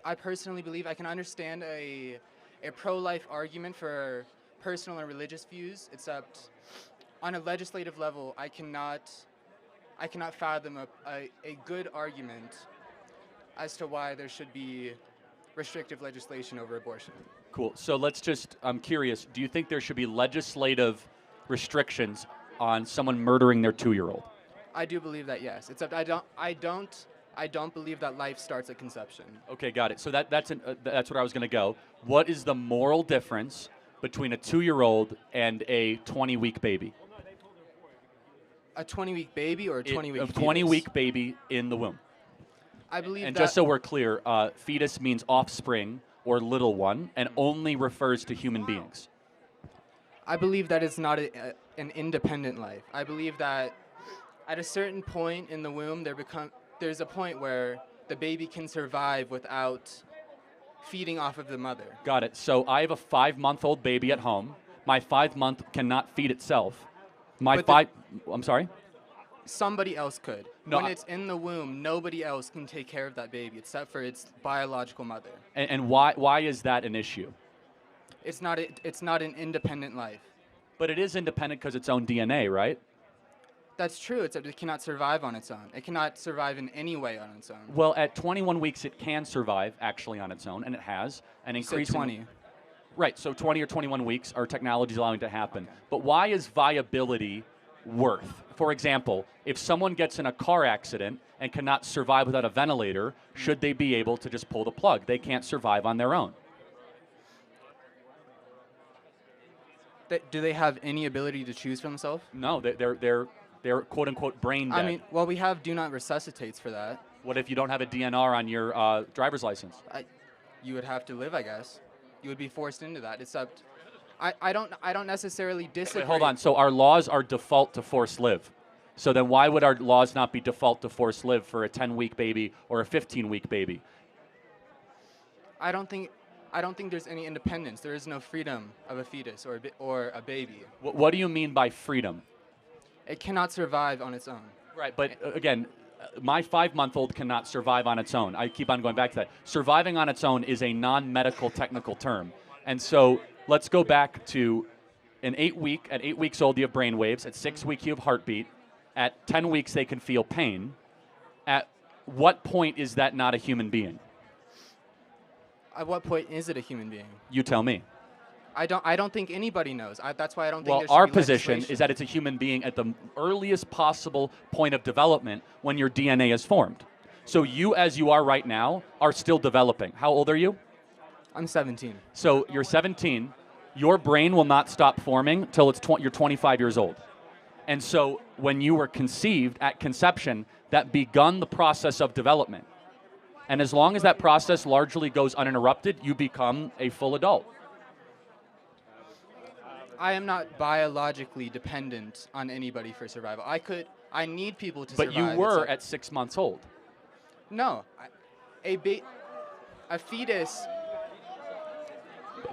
I personally believe I can understand a pro-life argument for personal and religious views, except on a legislative level, I cannot fathom a good argument as to why there should be restrictive legislation over abortion. Cool. So I'm curious, do you think there should be legislative restrictions on someone murdering their 2-year-old? I do believe that, yes. Except I don't believe that life starts at conception. Okay, got it. So that's where I was going to go. What is the moral difference between a 2-year-old and a 20-week baby? A 20-week baby or a 20-week A fetus? 20-week baby in the womb. I believe And that. just so we're clear, fetus means offspring or little one and only refers to human beings. I believe that it's not an independent life. I believe that at a certain point in the womb, there's a point where the baby can survive without feeding off of the mother. Got it. So I have a 5-month-old baby at home. My 5-month cannot feed itself. I'm sorry? Somebody else could. No, when it's in the womb, nobody else can take care of that baby except for its biological mother. And why is that an issue? It's not an independent life. But it is independent because its own DNA, right? That's true, except it cannot survive on its own. It cannot survive in any way on its own. Well, at 21 weeks, it can survive actually on its own, and it has. And increasingly, 20. Right, so 20 or 21 weeks, our technology is allowing it to happen. Okay. But why is viability worth? For example, if someone gets in a car accident and cannot survive without a ventilator, should they be able to just pull the plug? They can't survive on their own. Do they have any ability to choose for themselves? No, they're quote unquote brain dead. I mean, well, we have do not resuscitates for that. What if you don't have a DNR on your driver's license? You would have to live, I guess. You would be forced into that. Except, I don't necessarily disagree. Wait, hold on. So our laws are default to force live. So then why would our laws not be default to force live for a 10-week baby or a 15-week baby? I don't think there's any independence. There is no freedom of a fetus or a baby. What do you mean by freedom? It cannot survive on its own. Right, but again, my 5-month-old cannot survive on its own. I keep on going back to that. Surviving on its own is a non-medical technical term. And so let's go back to at 8 weeks old, you have brain waves. At 6 weeks, you have heartbeat. At 10 weeks, they can feel pain. At what point is that not a human being? At what point is it a human being? You tell me. I don't think anybody knows. That's why I don't think Well, there should our be position legislation. is that it's a human being at the earliest possible point of development when your DNA is formed. So you, as you are right now, are still developing. How old are you? I'm 17. So you're 17. Your brain will not stop forming till you're 25 years old. And so when you were conceived at conception, that begun the process of development. And as long as that process largely goes uninterrupted, you become a full adult. I am not biologically dependent on anybody for survival. I need people to But survive. you were at 6 months old. No. A fetus.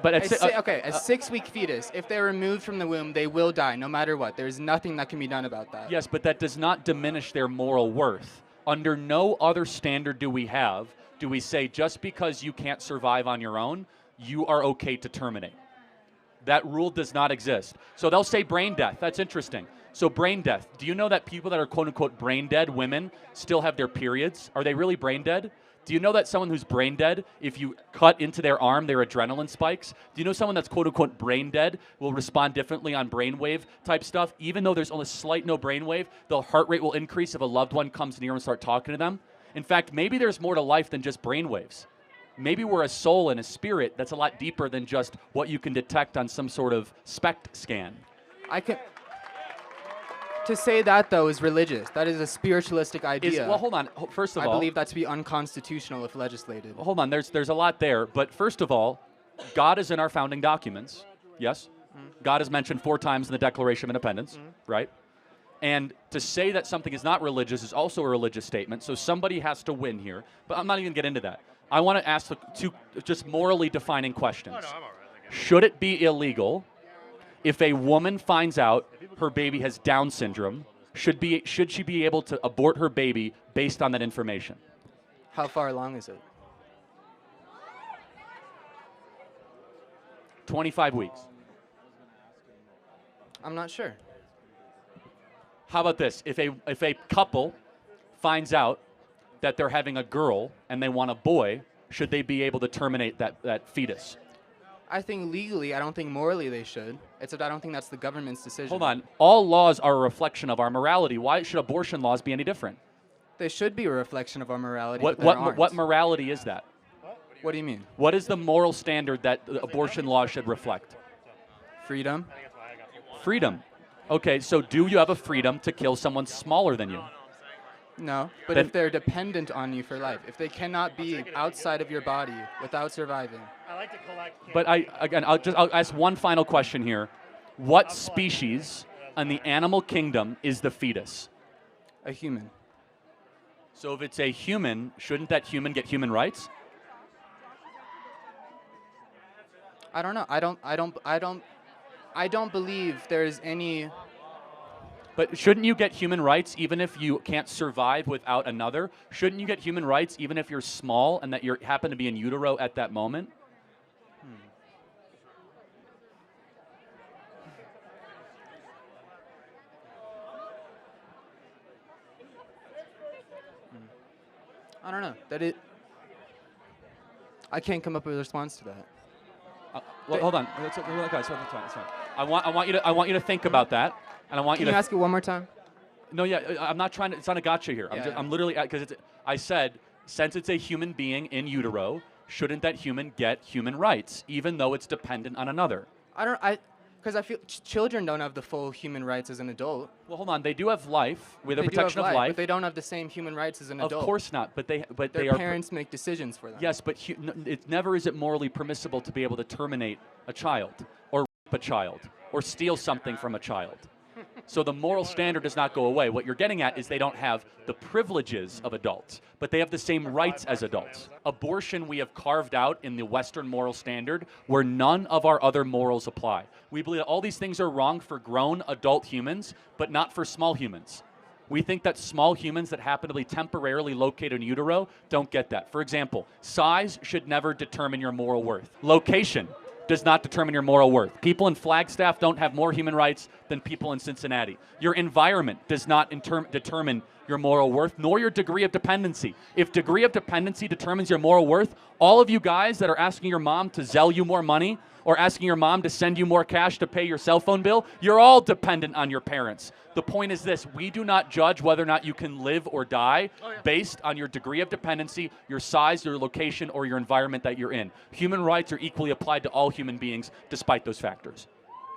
But A 6-week fetus, if they're removed from the womb, they will die no matter what. There's nothing that can be done about that. Yes, but that does not diminish their moral worth. Under no other standard do we say just because you can't survive on your own, you are okay to terminate. That rule does not exist. So they'll say brain death. That's interesting. So brain death. Do you know that people that are quote-unquote brain dead, women, still have their periods? Are they really brain dead? Do you know that someone who's brain dead, if you cut into their arm, their adrenaline spikes? Do you know someone that's quote-unquote brain dead will respond differently on brainwave type stuff? Even though there's only a slight no brainwave, the heart rate will increase if a loved one comes near and start talking to them. In fact, maybe there's more to life than just brainwaves. Maybe we're a soul and a spirit that's a lot deeper than just what you can detect on some sort of SPECT scan. To say that, though, is religious. That is a spiritualistic idea. Well, hold on. First of all, I believe that to be unconstitutional if legislated. Hold on. There's a lot there. But first of all, God is in our founding documents. Yes? God is mentioned 4 times in the Declaration of Independence, right? And to say that something is not religious is also a religious statement. So somebody has to win here. But I'm not even going to get into that. I want to ask 2 just morally defining questions. Oh, no, I'm all right. Should it be illegal if a woman finds out her baby has Down syndrome? Should she be able to abort her baby based on that information? How far along is it? 25 weeks. I'm not sure. How about this? If a couple finds out that they're having a girl and they want a boy, should they be able to terminate that fetus? I think legally, I don't think morally they should. Except I don't think that's the government's decision. Hold on. All laws are a reflection of our morality. Why should abortion laws be any different? They should be a reflection of our morality. What morality is that? What do you mean? What is the moral standard that the abortion law should reflect? Freedom. Freedom. Okay, so do you have a freedom to kill someone smaller than you? No, but Then- if they're dependent on you for life, if they cannot be outside of your body without surviving, But I'll ask one final question here. What species in the animal kingdom is the fetus? a human. So if it's a human, shouldn't that human get human rights? I don't know. I don't believe there is any. But shouldn't you get human rights even if you can't survive without another? Shouldn't you get human rights even if you're small and that you happen to be in utero at that moment? I don't know. I can't come up with a response to that. Well, hold on. It's fine. I want you to think about that, and I want Can you you to ask it one more time? No, yeah, I'm not trying to. It's not a gotcha here. Yeah, yeah. I'm literally because I said since it's a human being in utero, shouldn't that human get human rights, even though it's dependent on another? Because I feel children don't have the full human rights as an adult. Well, hold on. They do have life with the They do have protection of life. but they don't have the same human rights as an Of adult. course not. But they Their are. parents make decisions for them. Yes, but it never is it morally permissible to be able to terminate a child or rape a child or steal something from a child. So the moral standard does not go away. What you're getting at is they don't have the privileges of adults, but they have the same rights as adults. Abortion we have carved out in the Western moral standard where none of our other morals apply. We believe that all these things are wrong for grown adult humans, but not for small humans. We think that small humans that happen to be temporarily located in utero don't get that. For example, size should never determine your moral worth. Location does not determine your moral worth. People in Flagstaff don't have more human rights than people in Cincinnati. Your environment does not determine your moral worth, nor your degree of dependency. If degree of dependency determines your moral worth, all of you guys that are asking your mom to Zelle you more money or asking your mom to send you more cash to pay your cell phone bill, you're all dependent on your parents. The point is this: we do not judge whether or not you can live or die based on your degree of dependency, your size, your location, or your environment that you're in. Human rights are equally applied to all human beings despite those factors.